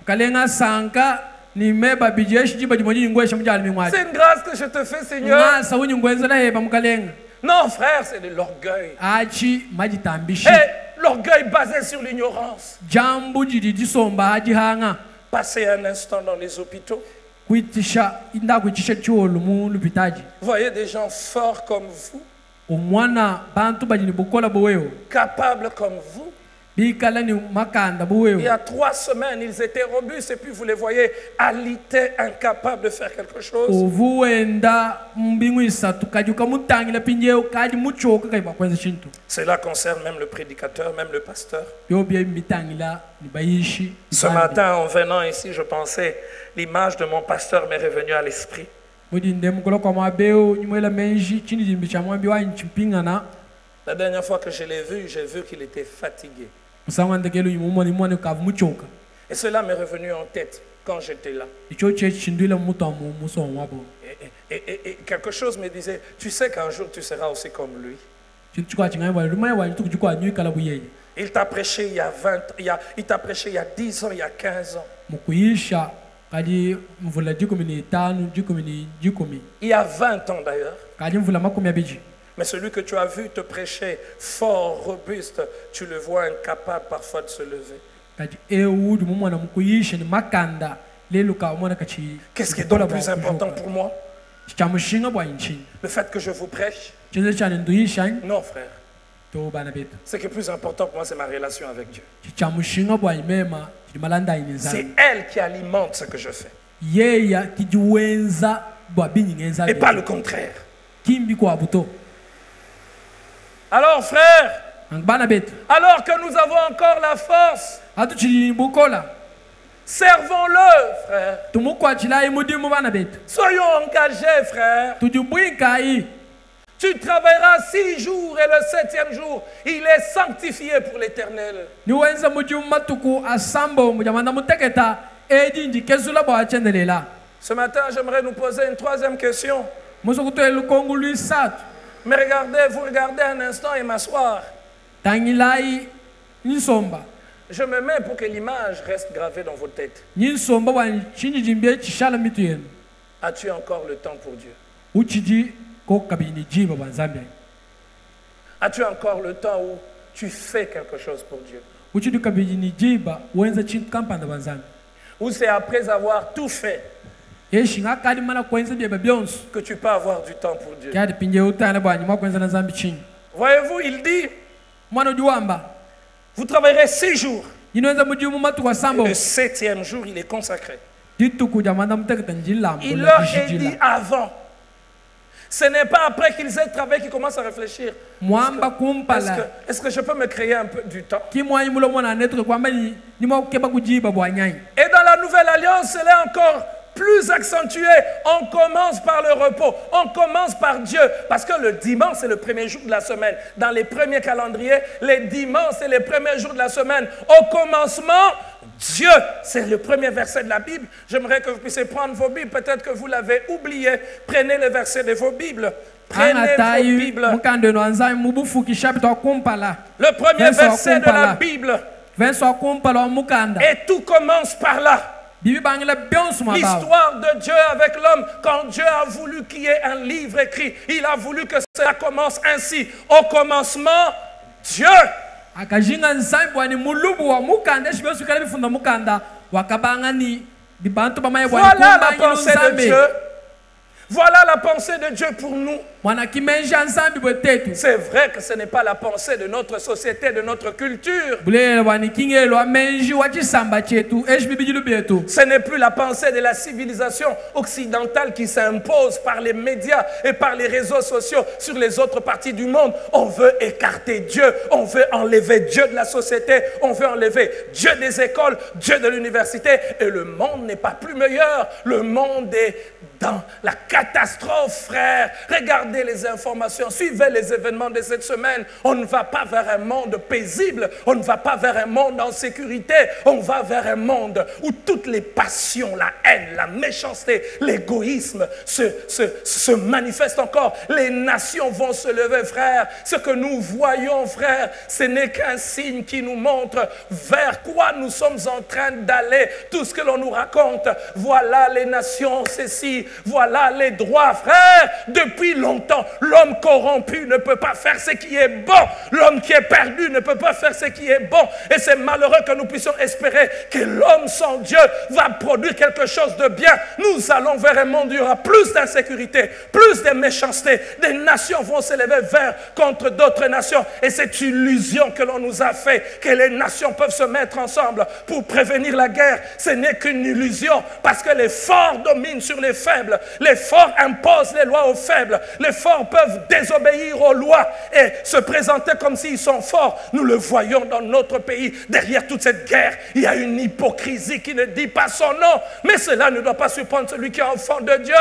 Kalenga sanka ni meba bijeshi jiba jimoji ngwesha mujali mingwati. C'est une grâce que je te fais, Seigneur. Ngasa wunyi ngwenza la heba mukalenga. Non, frère, c'est de l'orgueil. Achi majitambishi. Et l'orgueil basé sur l'ignorance. Jambu jidi jisomba ajihanga. Passez un instant dans les hôpitaux. Kuitisha inda kuitisha chuolu mu lupitaji. Voyez des gens forts comme vous, Omwana bantu bajini bukola buweo. capables comme vous. Bikala ni makanda buweo. Il y a 3 semaines, ils étaient robustes et puis vous les voyez alités, incapables de faire quelque chose. Ovuenda mbingu isatu kajuka mutangila pinjeo kaji muchoka kaiba kwenza shintu. Cela concerne même le prédicateur, même le pasteur. Yo bia mitangila ni baishi. Ce matin, en venant ici, je pensais, l'image de mon pasteur m'est revenue à l'esprit. Mudi ndemu kolo kwa mabeo nyumwela menji chini jimbicha mwambi wa nchimpingana. La dernière fois que je l'ai vu, j'ai vu qu'il était fatigué. Musangwa ndekelo nyumumoni mwane kavu muchoka. Et cela m'est revenu en tête quand j'étais là. Icho che chindwila mutamu muso wabo. Et quelque chose me disait, tu sais qu'un jour tu seras aussi comme lui. Chukwa chingai wa rumai wa ntuku jukwa nyu kala buyeye. Il t'a prêché il y a 20, il t'a prêché il y a 10 ans, il y a 15 ans. Mukuisha kadi mvula jikumi ni tanu jikumi. Il y a 20 ans d'ailleurs. Kadi mvula makumi abiji. Mais celui que tu as vu te prêcher fort, robuste, tu le vois incapable parfois de se lever. Qu'est-ce qui est donc le plus important pour moi? Le fait que je vous prêche? Non, frère. Ce qui est plus important pour moi, c'est ma relation avec Dieu. C'est elle qui alimente ce que je fais. Et pas le contraire. Alors, frère, alors que nous avons encore la force, servons-le, frère. Soyons engagés, frère. Tu travailleras 6 jours et le 7e jour, il est sanctifié pour l'éternel. Ce matin, j'aimerais nous poser une 3e question. Mais regardez, vous regardez un instant et m'asseoir. Je me mets pour que l'image reste gravée dans vos têtes. As-tu encore le temps pour Dieu? As-tu encore le temps où tu fais quelque chose pour Dieu? Ou c'est après avoir tout fait que tu peux avoir du temps pour Dieu? Voyez-vous, il dit, vous travaillerez 6 jours. Et le 7e jour, il est consacré. Il leur est dit avant. Ce n'est pas après qu'ils aient travaillé qu'ils commencent à réfléchir. Est-ce que je peux me créer un peu du temps? Et dans la Nouvelle Alliance, c'est là encore plus accentué. On commence par le repos. On commence par Dieu. Parce que le dimanche, c'est le premier jour de la semaine. Dans les premiers calendriers, les dimanches, c'est les premiers jours de la semaine. Au commencement, Dieu, c'est le premier verset de la Bible. J'aimerais que vous puissiez prendre vos Bibles. Peut-être que vous l'avez oublié. Prenez le verset de vos Bibles. Prenez vos Bibles. Le premier verset de la Bible. Et tout commence par là. L'histoire de Dieu avec l'homme, quand Dieu a voulu qu'il y ait un livre écrit, il a voulu que cela commence ainsi. Au commencement, Dieu. Voilà la pensée de Dieu. Voilà la pensée de Dieu pour nous. C'est vrai que ce n'est pas la pensée de notre société, de notre culture. Ce n'est plus la pensée de la civilisation occidentale qui s'impose par les médias et par les réseaux sociaux sur les autres parties du monde. On veut écarter Dieu, on veut enlever Dieu de la société, on veut enlever Dieu des écoles, Dieu de l'université. Et le monde n'est pas plus meilleur. Le monde est dans la catastrophe, frère. Regardez les informations, suivez les événements de cette semaine. On ne va pas vers un monde paisible, on ne va pas vers un monde en sécurité, on va vers un monde où toutes les passions, la haine, la méchanceté, l'égoïsme se manifestent encore. Les nations vont se lever, frère. Ce que nous voyons, frère, ce n'est qu'un signe qui nous montre vers quoi nous sommes en train d'aller. Tout ce que l'on nous raconte, voilà les nations, ceci, voilà les droits, frère. Depuis longtemps, l'homme corrompu ne peut pas faire ce qui est bon. L'homme qui est perdu ne peut pas faire ce qui est bon. Et c'est malheureux que nous puissions espérer que l'homme sans Dieu va produire quelque chose de bien. Nous allons vers un monde où il y aura plus d'insécurité, plus de méchanceté. Des nations vont s'élever contre d'autres nations. Et cette illusion que l'on nous a fait, que les nations peuvent se mettre ensemble pour prévenir la guerre, ce n'est qu'une illusion. Parce que les forts dominent sur les faibles. Les forts imposent les lois aux faibles. Les forts peuvent désobéir aux lois et se présenter comme s'ils sont forts. Nous le voyons dans notre pays. Derrière toute cette guerre, il y a une hypocrisie qui ne dit pas son nom. Mais cela ne doit pas surprendre celui qui est enfant de Dieu.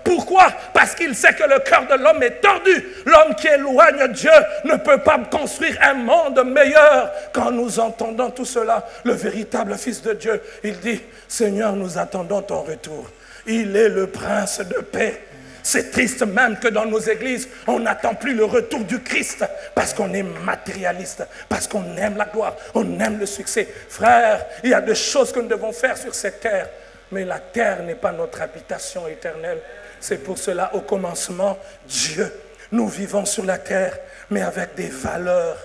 Pourquoi? Parce qu'il sait que le cœur de l'homme est tordu. L'homme qui éloigne Dieu ne peut pas construire un monde meilleur. Quand nous entendons tout cela, le véritable Fils de Dieu, il dit, Seigneur, nous attendons ton retour. Il est le prince de paix. C'est triste même que dans nos églises, on n'attend plus le retour du Christ parce qu'on est matérialiste, parce qu'on aime la gloire, on aime le succès. Frère, il y a des choses que nous devons faire sur cette terre, mais la terre n'est pas notre habitation éternelle. C'est pour cela, au commencement, Dieu, nous vivons sur la terre, mais avec des valeurs.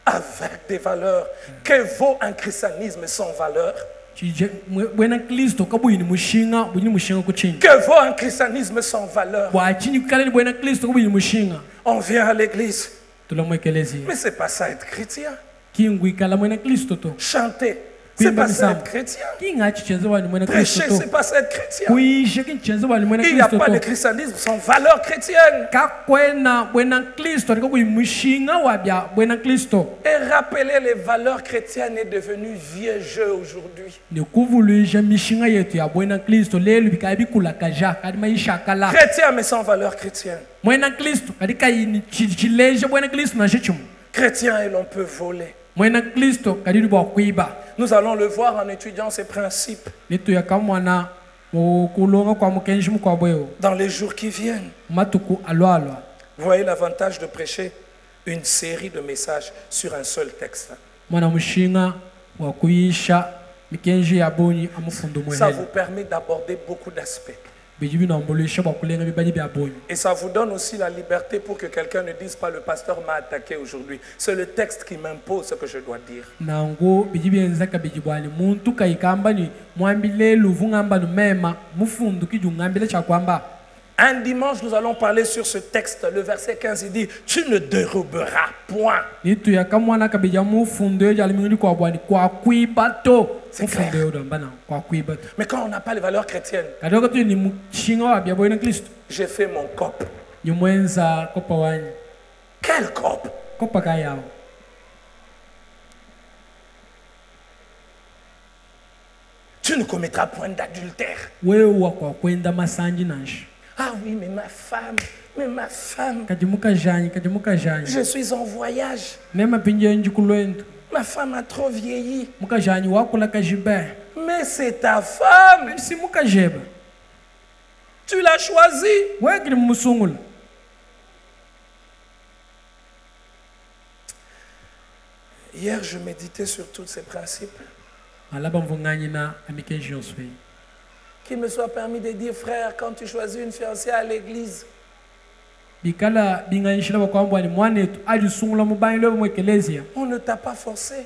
Avec des valeurs. Que vaut un christianisme sans valeur? Que vaut un christianisme sans valeur? On vient à l'église. Mais c'est pas ça être chrétien. Chanter, c'est pas ça être chrétien. Prêcher, c'est pas ça être chrétien. Il n'y a pas de christianisme sans valeur chrétienne. Et rappeler les valeurs chrétiennes est devenu vieux jeu aujourd'hui. Chrétien mais sans valeur chrétienne. Chrétien et l'on peut voler. Nous allons le voir en étudiant ces principes dans les jours qui viennent. Vous voyez l'avantage de prêcher une série de messages sur un seul texte. Ça vous permet d'aborder beaucoup d'aspects. Et ça vous donne aussi la liberté pour que quelqu'un ne dise pas le pasteur m'a attaqué aujourd'hui. C'est le texte qui m'impose ce que je dois dire. Un dimanche, nous allons parler sur ce texte. Le verset 15, il dit, tu ne déroberas point. C'est clair. Mais quand on n'a pas les valeurs chrétiennes, j'ai fait mon cop. Quel cop? Tu ne commettras point d'adultère. Ah oui, mais ma femme, je suis en voyage. Ma femme a trop vieilli. Mais c'est ta femme. Tu l'as choisie. Hier, je méditais sur tous ces principes. Qu'il me soit permis de dire, frère, quand tu choisis une fiancée à l'église, on ne t'a pas forcé.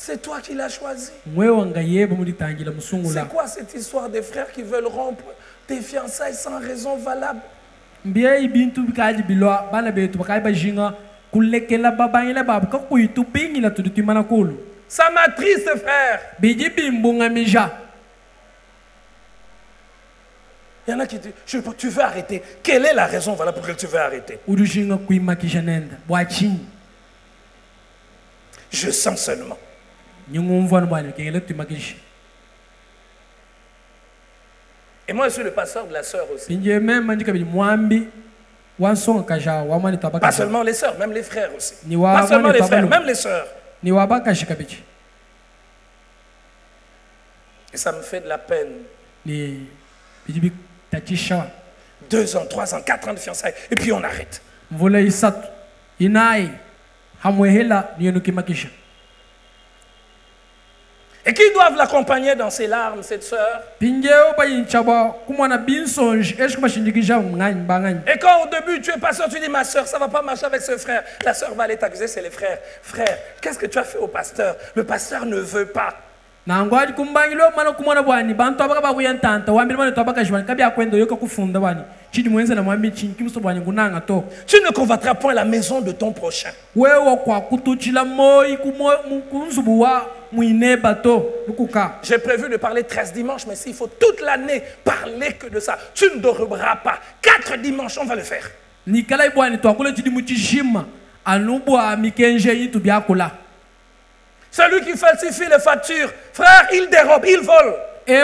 C'est toi qui l'as choisi. C'est quoi cette histoire des frères qui veulent rompre tes fiançailles sans raison valable? Ça m'attriste, frère. Il y en a qui disent, tu veux arrêter. Quelle est la raison valable pour laquelle tu veux arrêter? Je sens seulement. Et moi, je suis le pasteur de la sœur aussi. Pas seulement les sœurs, même les frères aussi. Pas seulement les frères, même les sœurs. Et ça me fait de la peine. 2 ans, 3 ans, 4 ans de fiançailles, et puis on arrête. Et qui doivent l'accompagner dans ses larmes, cette sœur? Et quand au début tu es pas sûr, tu dis ma sœur, ça va pas marcher avec ce frère. La sœur va aller t'accuser, c'est les frères. Frère, qu'est-ce que tu as fait au pasteur? Le pasteur ne veut pas. Tu ne convoiteras point la maison de ton prochain. J'ai prévu de parler 13 dimanches, mais s'il faut toute l'année parler que de ça, tu ne dormiras pas. 4 dimanches, on va le faire. Celui qui falsifie les factures, frère, il dérobe, il vole. Il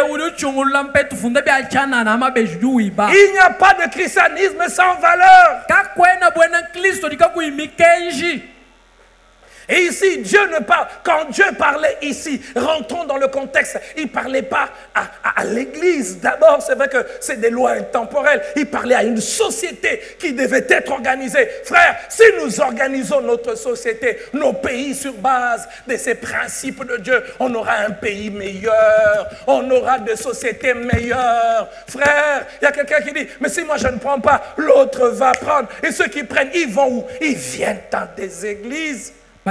n'y a pas de christianisme sans valeur. Et ici, Dieu ne parle. Quand Dieu parlait ici, rentrons dans le contexte, il ne parlait pas à l'église. D'abord, c'est vrai que c'est des lois intemporelles. Il parlait à une société qui devait être organisée. Frère, si nous organisons notre société, nos pays sur base de ces principes de Dieu, on aura un pays meilleur. On aura des sociétés meilleures. Frère, il y a quelqu'un qui dit, mais si moi je ne prends pas, l'autre va prendre. Et ceux qui prennent, ils vont où? Ils viennent dans des églises. Et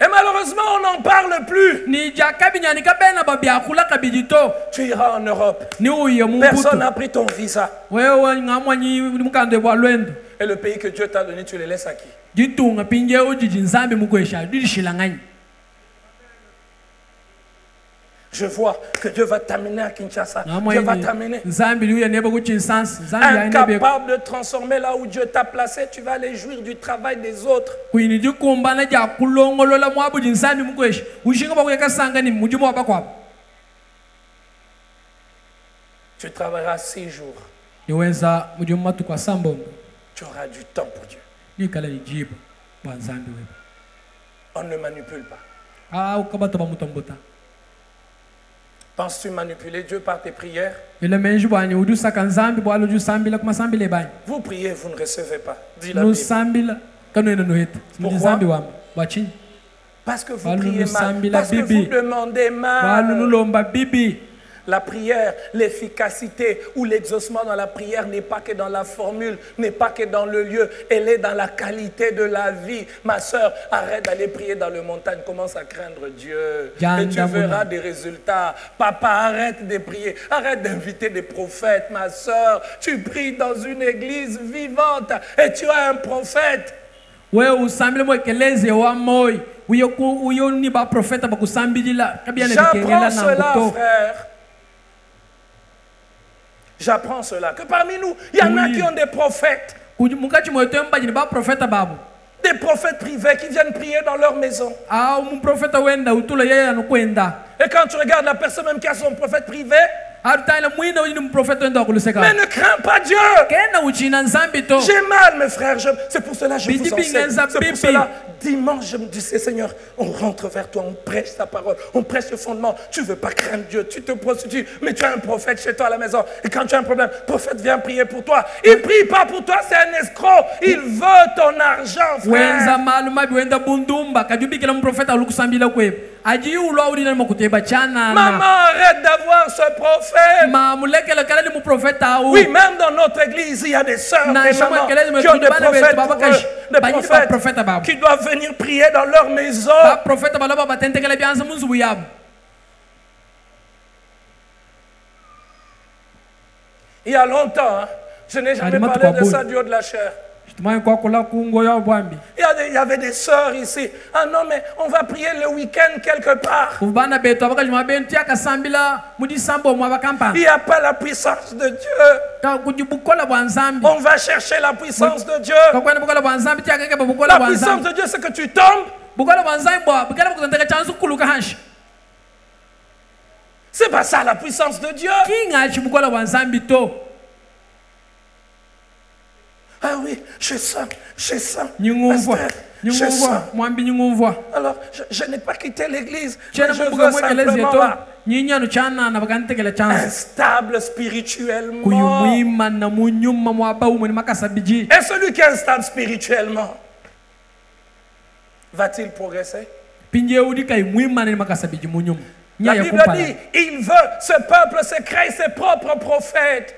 malheureusement, on n'en parle plus. Tu iras en Europe. Personne n'a pris ton visa. Et le pays que Dieu t'a donné, tu le laisses à qui? Je vois que Dieu va t'amener à Kinshasa. Dieu va t'amener. Incapable de transformer là où Dieu t'a placé, tu vas aller jouir du travail des autres. Tu travailleras 6 jours. Tu auras du temps pour Dieu. On ne manipule pas. Penses-tu manipuler Dieu par tes prières? Vous priez, vous ne recevez pas. Dis la Bible. Pourquoi? Parce que vous priez mal. Parce que vous demandez mal. La prière, l'efficacité ou l'exaucement dans la prière n'est pas que dans la formule, n'est pas que dans le lieu, elle est dans la qualité de la vie. Ma soeur, arrête d'aller prier dans les montagnes, commence à craindre Dieu et tu verras des résultats. Papa, arrête de prier, arrête d'inviter des prophètes. Ma soeur, tu pries dans une église vivante et tu as un prophète. J'apprends cela, frère. J'apprends cela. Que parmi nous, il y en a qui ont des prophètes. Des prophètes privés qui viennent prier dans leur maison. Et quand tu regardes la personne même qui a son prophète privé, mais ne crains pas Dieu. J'ai mal, mes frères. C'est pour cela que je vous enseigne. C'est pour cela, dimanche, je me disais, Seigneur, on rentre vers toi, on prêche ta parole, on prêche le fondement. Tu ne veux pas craindre Dieu, tu te prostitues, mais tu as un prophète chez toi à la maison. Et quand tu as un problème, le prophète vient prier pour toi. Il ne prie pas pour toi, c'est un escroc. Il veut ton argent, frère. Maman, arrête d'avoir ce prophète. Oui, même dans notre église, il y a des sœurs, des mamans qui ont des prophètes pour eux, des prophètes qui doivent venir prier dans leur maison. Il y a longtemps, je n'ai jamais parlé de ça du haut de la chair. Il y avait des sœurs ici. Ah non, mais on va prier le week-end quelque part. Il n'y a pas la puissance de Dieu. On va chercher la puissance de Dieu. La puissance de Dieu, c'est que tu tombes. C'est pas ça la puissance de Dieu. Ah oui, je sens. Alors, je n'ai pas quitté l'église. Je veux simplement là. Instable spirituellement. Et celui qui est instable spirituellement, va-t-il progresser? La Bible dit, il veut, ce peuple se crée ses propres prophètes.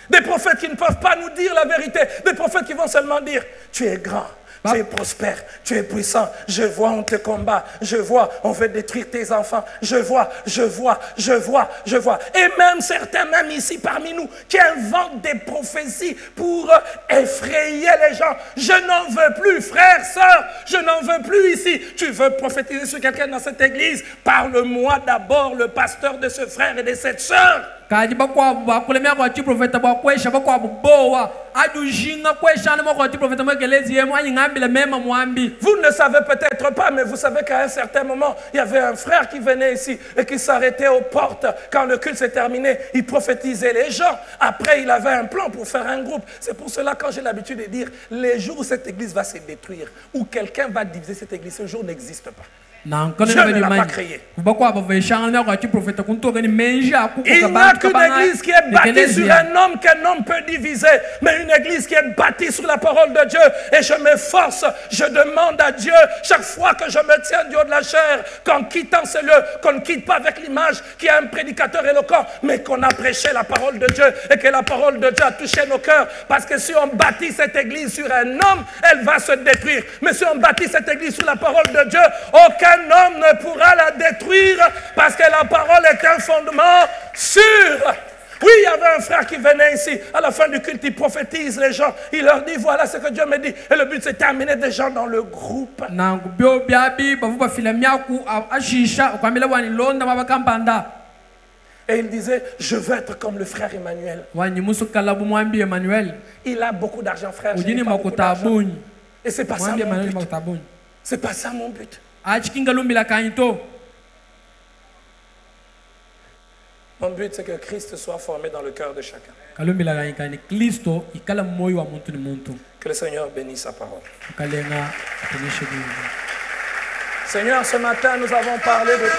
Des prophètes qui ne peuvent pas nous dire la vérité. Des prophètes qui vont seulement dire, tu es grand, tu es prospère, tu es puissant. Je vois, on te combat. Je vois, on veut détruire tes enfants. Je vois. Et même certains, même ici parmi nous, qui inventent des prophéties pour effrayer les gens. Je n'en veux plus, frère, sœur. Je n'en veux plus ici. Tu veux prophétiser sur quelqu'un dans cette église? Parle-moi d'abord, le pasteur, de ce frère et de cette sœur. Vous ne le savez peut-être pas, mais vous savez qu'à un certain moment, il y avait un frère qui venait ici et qui s'arrêtait aux portes. Quand le culte s'est terminé, il prophétisait les gens. Après, il avait un plan pour faire un groupe. C'est pour cela, quand j'ai l'habitude de dire, les jours où cette église va se détruire, où quelqu'un va diviser cette église, ce jour n'existe pas. Dieu ne l'a pas créé. Il n'y a qu'une église qui est bâtie sur un homme qu'un homme peut diviser, mais une église qui est bâtie sur la parole de Dieu. Et je m'efforce, je demande à Dieu, chaque fois que je me tiens du haut de la chair, qu'en quittant ce lieu, qu'on ne quitte pas avec l'image qu'il y a un prédicateur éloquent, mais qu'on a prêché la parole de Dieu et que la parole de Dieu a touché nos cœurs. Parce que si on bâtit cette église sur un homme, elle va se détruire. Mais si on bâtit cette église sur la parole de Dieu, aucun homme ne pourra la détruire parce que la parole est un fondement sûr. Oui, il y avait un frère qui venait ici, à la fin du culte, il prophétise les gens, il leur dit, voilà ce que Dieu me dit. Et le but, c'est d'amener des gens dans le groupe. Et il disait, je veux être comme le frère Emmanuel. Il a beaucoup d'argent, frère. Je n'ai pas beaucoup d'argent. Et c'est pas ça mon but. C'est pas ça mon but. Mon but, c'est que Christ soit formé dans le cœur de chacun. Que le Seigneur bénisse sa parole. Seigneur, ce matin, nous avons parlé de tout.